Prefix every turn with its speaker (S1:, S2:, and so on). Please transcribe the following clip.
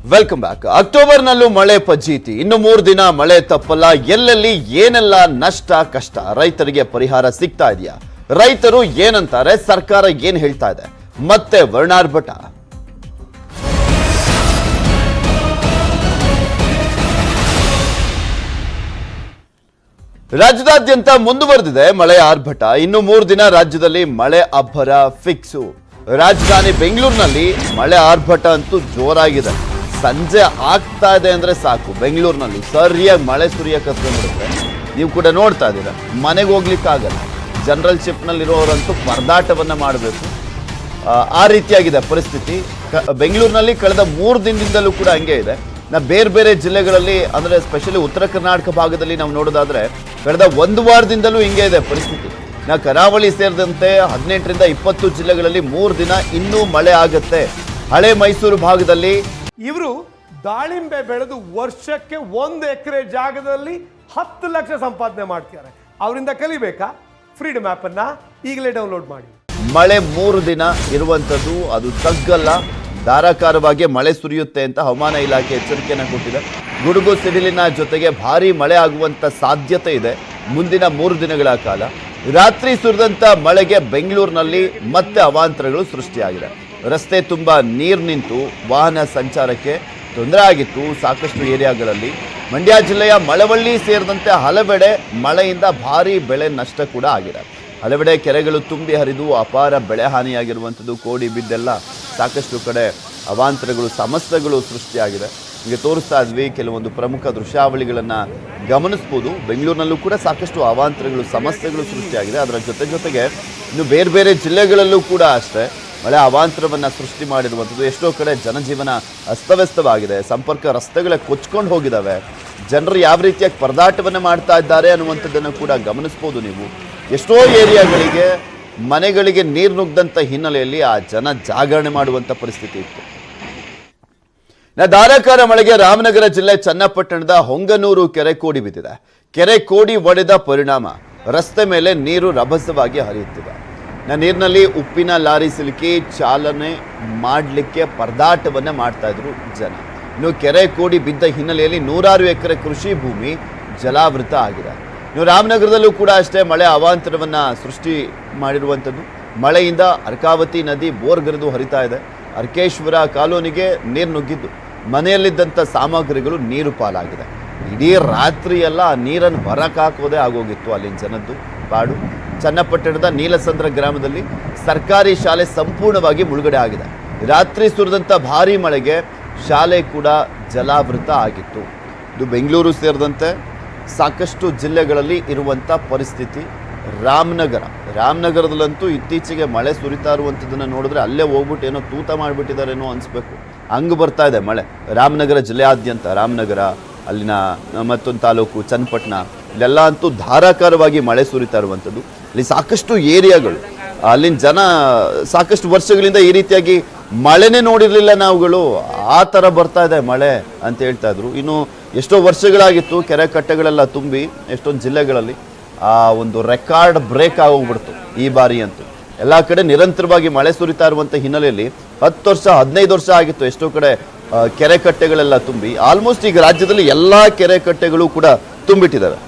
S1: Welcome back. ಅಕ್ಟೋಬರ್ನಲ್ಲೂ ಮಳೆ ಪಜ್ಜೀತಿ. ಇನ್ನು 3 ದಿನ ಮಳೆ ತಪ್ಪಲ್ಲ. ಎಲ್ಲೆಲ್ಲಿ ಏನೆಲ್ಲ ನಷ್ಟ ಕಷ್ಟ, ರೈತರಿಗೆ ಪರಿಹಾರ ಸಿಗ್ತಾ ಇದೆಯಾ? ರೈತರು ಏನಂತಾರೆ? ಸರ್ಕಾರ ಏನ್ ಹೇಳ್ತಾ ಇದೆ? ಮತ್ತೆ ವರ್ಣಾರ್ಭಟ. ರಾಜ್ಯದಾದ್ಯಂತ ಮುಂದುವರೆದಿದೆ ಮಳೆಯ ಆರ್ಭಟ. ಇನ್ನು 3 ದಿನ ರಾಜ್ಯದಲ್ಲಿ ಮಳೆ ಅಬ್ಬರ ಫಿಕ್ಸು. ರಾಜಧಾನಿ ಬೆಂಗಳೂರಿನಲ್ಲಿ ಮಳೆ ಆರ್ಭಟ ಅಂತೂ ಜೋರಾಗಿದೆ. ಸಂಜೆ ಆಗ್ತಾ ಇದೆ ಅಂದ್ರೆ ಸಾಕು, ಬೆಂಗಳೂರಿನಲ್ಲಿ ಸರಿಯಾಗಿ ಮಳೆ ಸುರಿಯಕತ್ಕೊಂಡ್ಬಿಡುತ್ತೆ. ನೀವು ಕೂಡ ನೋಡ್ತಾ ಇದ್ದೀರಾ, ಮನೆಗೆ ಹೋಗ್ಲಿಕ್ಕಾಗಲ್ಲ. ಜನರಲ್ ಶಿಫ್ಟ್ನಲ್ಲಿರೋರಂತೂ ಪರದಾಟವನ್ನ ಮಾಡಬೇಕು. ಆ ರೀತಿಯಾಗಿದೆ ಪರಿಸ್ಥಿತಿ ಬೆಂಗಳೂರಿನಲ್ಲಿ. ಕಳೆದ 3 ದಿನದಿಂದಲೂ ಕೂಡ ಹಂಗೆ ಇದೆ. ಬೇರೆ ಬೇರೆ ಜಿಲ್ಲೆಗಳಲ್ಲಿ, ಅಂದ್ರೆ ಸ್ಪೆಷಲಿ ಉತ್ತರ ಕರ್ನಾಟಕ ಭಾಗದಲ್ಲಿ ನಾವು ನೋಡೋದಾದ್ರೆ ಕಳೆದ 1 ವಾರದಿಂದಲೂ ಹಿಂಗೆ ಇದೆ ಪರಿಸ್ಥಿತಿ. ಕರಾವಳಿ ಸೇರಿದಂತೆ 18ರಿಂದ 20 ಜಿಲ್ಲೆಗಳಲ್ಲಿ 3 ದಿನ ಇನ್ನೂ ಮಳೆ ಆಗುತ್ತೆ. ಹಳೆ ಮೈಸೂರು ಭಾಗದಲ್ಲಿ
S2: ಇವರು ದಾಳಿಂಬೆ ಬೆಳೆದು ವರ್ಷಕ್ಕೆ 1 ಎಕರೆ ಜಾಗದಲ್ಲಿ 10 ಲಕ್ಷ ಸಂಪಾದನೆ ಮಾಡ್ತಾರೆ. ಅವರಿಂದ ಕಲಿಬೇಕಾ? ಫ್ರೀಡಮ್ ಆಪ್ ಅನ್ನ ಈಗಲೇ ಡೌನ್ಲೋಡ್ ಮಾಡಿ.
S1: ಮಳೆ 3 ದಿನ ಇರುವಂತದ್ದು, ಅದು ತಗ್ಗಲ್ಲ. ಧಾರಾಕಾರವಾಗಿ ಮಳೆ ಸುರಿಯುತ್ತೆ ಅಂತ ಹವಾಮಾನ ಇಲಾಖೆ ಎಚ್ಚರಿಕೆಯನ್ನು ಕೊಟ್ಟಿದೆ. ಗುಡುಗು ಸಿಡಿಲಿನ ಜೊತೆಗೆ ಭಾರೀ ಮಳೆ ಆಗುವಂತ ಸಾಧ್ಯತೆ ಇದೆ ಮುಂದಿನ 3 ದಿನಗಳ ಕಾಲ. ರಾತ್ರಿ ಸುರಿದಂತ ಮಳೆಗೆ ಬೆಂಗಳೂರಿನಲ್ಲಿ ಮತ್ತೆ ಅವಾಂತರಗಳು ಸೃಷ್ಟಿಯಾಗಿದೆ. ರಸ್ತೆ ತುಂಬಾ ನೀರು ನಿಂತು ವಾಹನ ಸಂಚಾರಕ್ಕೆ ತೊಂದರೆ ಆಗಿತ್ತು ಸಾಕಷ್ಟು ಏರಿಯಾಗಳಲ್ಲಿ. ಮಂಡ್ಯ ಜಿಲ್ಲೆಯ ಮಳವಳ್ಳಿ ಸೇರಿದಂತೆ ಹಲವೆಡೆ ಮಳೆಯಿಂದ ಭಾರೀ ಬೆಳೆ ನಷ್ಟ ಕೂಡ ಆಗಿದೆ. ಹಲವೆಡೆ ಕೆರೆಗಳು ತುಂಬಿ ಹರಿದು ಅಪಾರ ಬೆಳೆ ಹಾನಿಯಾಗಿರುವಂಥದ್ದು, ಕೋಡಿ ಬಿದ್ದೆಲ್ಲ ಸಾಕಷ್ಟು ಕಡೆ ಅವಾಂತರಗಳು, ಸಮಸ್ಯೆಗಳು ಸೃಷ್ಟಿಯಾಗಿದೆ. ಈಗ ತೋರಿಸ್ತಾ ಇದ್ವಿ ಕೆಲವೊಂದು ಪ್ರಮುಖ ದೃಶ್ಯಾವಳಿಗಳನ್ನು ಗಮನಿಸ್ಬೋದು. ಬೆಂಗಳೂರಿನಲ್ಲೂ ಕೂಡ ಸಾಕಷ್ಟು ಅವಾಂತರಗಳು, ಸಮಸ್ಯೆಗಳು ಸೃಷ್ಟಿಯಾಗಿದೆ. ಅದರ ಜೊತೆಗೆ ಇನ್ನು ಬೇರೆ ಬೇರೆ ಜಿಲ್ಲೆಗಳಲ್ಲೂ ಕೂಡ ಅಷ್ಟೇ ಮಳೆ ಅವಾಂತರವನ್ನು ಸೃಷ್ಟಿ ಮಾಡಿರುವಂಥದ್ದು. ಎಷ್ಟೋ ಕಡೆ ಜನಜೀವನ ಅಸ್ತವ್ಯಸ್ತವಾಗಿದೆ. ಸಂಪರ್ಕ ರಸ್ತೆಗಳೇ ಕೊಚ್ಕೊಂಡು ಹೋಗಿದ್ದಾವೆ. ಜನರು ಯಾವ ರೀತಿಯಾಗಿ ಪರದಾಟವನ್ನು ಮಾಡ್ತಾ ಇದ್ದಾರೆ ಅನ್ನುವಂಥದ್ದನ್ನು ಕೂಡ ಗಮನಿಸ್ಬೋದು ನೀವು. ಎಷ್ಟೋ ಏರಿಯಾಗಳಿಗೆ ಮನೆಗಳಿಗೆ ನೀರು ನುಗ್ದಂಥ ಹಿನ್ನೆಲೆಯಲ್ಲಿ ಆ ಜನ ಜಾಗರಣೆ ಮಾಡುವಂಥ ಪರಿಸ್ಥಿತಿ ಇತ್ತು. ಧಾರಾಕಾರ ಮಳೆಗೆ ರಾಮನಗರ ಜಿಲ್ಲೆ ಚನ್ನಪಟ್ಟಣದ ಹೊಂಗನೂರು ಕೆರೆ ಕೋಡಿ ಬಿದ್ದಿದೆ. ಕೆರೆ ಕೋಡಿ ಒಡೆದ ಪರಿಣಾಮ ರಸ್ತೆ ಮೇಲೆ ನೀರು ರಭಸವಾಗಿ ಹರಿಯುತ್ತಿದೆ. ನೀರಿನಲ್ಲಿ ಉಪ್ಪಿನ ಲಾರಿ ಸಿಲುಕಿ ಚಾಲನೆ ಮಾಡಲಿಕ್ಕೆ ಪರದಾಟವನ್ನ ಮಾಡ್ತಾ ಇದ್ರು ಜನ. ಇನ್ನು ಕೆರೆ ಕೋಡಿ ಬಿದ್ದ ಹಿನ್ನೆಲೆಯಲ್ಲಿ 100 ಎಕರೆ ಕೃಷಿ ಭೂಮಿ ಜಲಾವೃತ ಆಗಿದೆ. ಇನ್ನು ರಾಮನಗರದಲ್ಲೂ ಕೂಡ ಅಷ್ಟೇ ಮಳೆ ಅವಾಂತರವನ್ನ ಸೃಷ್ಟಿ ಮಾಡಿರುವಂಥದ್ದು. ಮಳೆಯಿಂದ ಅರ್ಕಾವತಿ ನದಿ ಬೋರ್ಗರೆದು ಹರಿತಾ ಇದೆ. ಅರ್ಕೇಶ್ವರ ಕಾಲೋನಿಗೆ ನೀರು ನುಗ್ಗಿದ್ದು ಮನೆಯಲ್ಲಿದ್ದಂಥ ಸಾಮಗ್ರಿಗಳು ನೀರು ಪಾಲಾಗಿದೆ. ಇಡೀ ರಾತ್ರಿ ಎಲ್ಲ ಆ ನೀರನ್ನು ಹೊರಕಾಕೋದೇ ಆಗೋಗಿತ್ತು ಅಲ್ಲಿನ ಜನದ್ದು ಪಾಡು. ಚನ್ನಪಟ್ಟಣದ ನೀಲಸಂದ್ರ ಗ್ರಾಮದಲ್ಲಿ ಸರ್ಕಾರಿ ಶಾಲೆ ಸಂಪೂರ್ಣವಾಗಿ ಮುಳುಗಡೆ ಆಗಿದೆ. ರಾತ್ರಿ ಸುರಿದಂಥ ಭಾರೀ ಮಳೆಗೆ ಶಾಲೆ ಕೂಡ ಜಲಾವೃತ ಆಗಿತ್ತು. ಇದು ಬೆಂಗಳೂರು ಸೇರಿದಂತೆ ಸಾಕಷ್ಟು ಜಿಲ್ಲೆಗಳಲ್ಲಿ ಇರುವಂಥ ಪರಿಸ್ಥಿತಿ. ರಾಮನಗರದಲ್ಲಂತೂ ಇತ್ತೀಚೆಗೆ ಮಳೆ ಸುರಿತಾ ಇರುವಂಥದ್ದನ್ನು ನೋಡಿದ್ರೆ ಅಲ್ಲೇ ಹೋಗ್ಬಿಟ್ಟು ಏನೋ ತೂತ ಮಾಡಿಬಿಟ್ಟಿದ್ದಾರೇನೋ ಅನಿಸ್ಬೇಕು, ಹಂಗೆ ಬರ್ತಾ ಇದೆ ಮಳೆ. ರಾಮನಗರ ಜಿಲ್ಲೆಯಾದ್ಯಂತ, ರಾಮನಗರ, ಅಲ್ಲಿನ ಮತ್ತೊಂದು ತಾಲೂಕು ಚನ್ನಪಟ್ಟಣ, ಇಲ್ಲೆಲ್ಲ ಅಂತೂ ಧಾರಾಕಾರವಾಗಿ ಮಳೆ ಸುರಿತಾ ಇರುವಂಥದ್ದು. ಇಲ್ಲಿ ಸಾಕಷ್ಟು ಏರಿಯಾಗಳು, ಅಲ್ಲಿನ ಜನ ಸಾಕಷ್ಟು ವರ್ಷಗಳಿಂದ ಈ ರೀತಿಯಾಗಿ ಮಳೆನೇ ನೋಡಿರಲಿಲ್ಲ ನಾವುಗಳು, ಆ ಥರ ಬರ್ತಾ ಇದೆ ಮಳೆ ಅಂತ ಹೇಳ್ತಾ ಇದ್ರು. ಇನ್ನು ಎಷ್ಟೋ ವರ್ಷಗಳಾಗಿತ್ತು ಕೆರೆ ಕಟ್ಟೆಗಳೆಲ್ಲ ತುಂಬಿ ಎಷ್ಟೊಂದು ಜಿಲ್ಲೆಗಳಲ್ಲಿ ಆ ಒಂದು ರೆಕಾರ್ಡ್ ಬ್ರೇಕ್ ಆಗೋಗ್ಬಿಡ್ತು ಈ ಬಾರಿ ಅಂತೂ. ಎಲ್ಲ ಕಡೆ ನಿರಂತರವಾಗಿ ಮಳೆ ಸುರಿತಾ ಇರುವಂಥ ಹಿನ್ನೆಲೆಯಲ್ಲಿ 10 ವರ್ಷ 15 ವರ್ಷ ಆಗಿತ್ತು ಎಷ್ಟೋ ಕಡೆ ಕೆರೆ ಕಟ್ಟೆಗಳೆಲ್ಲ ತುಂಬಿ. ಆಲ್ಮೋಸ್ಟ್ ಈಗ ರಾಜ್ಯದಲ್ಲಿ ಎಲ್ಲ ಕೆರೆ ಕಟ್ಟೆಗಳು ಕೂಡ ತುಂಬಿಟ್ಟಿದ್ದಾವೆ.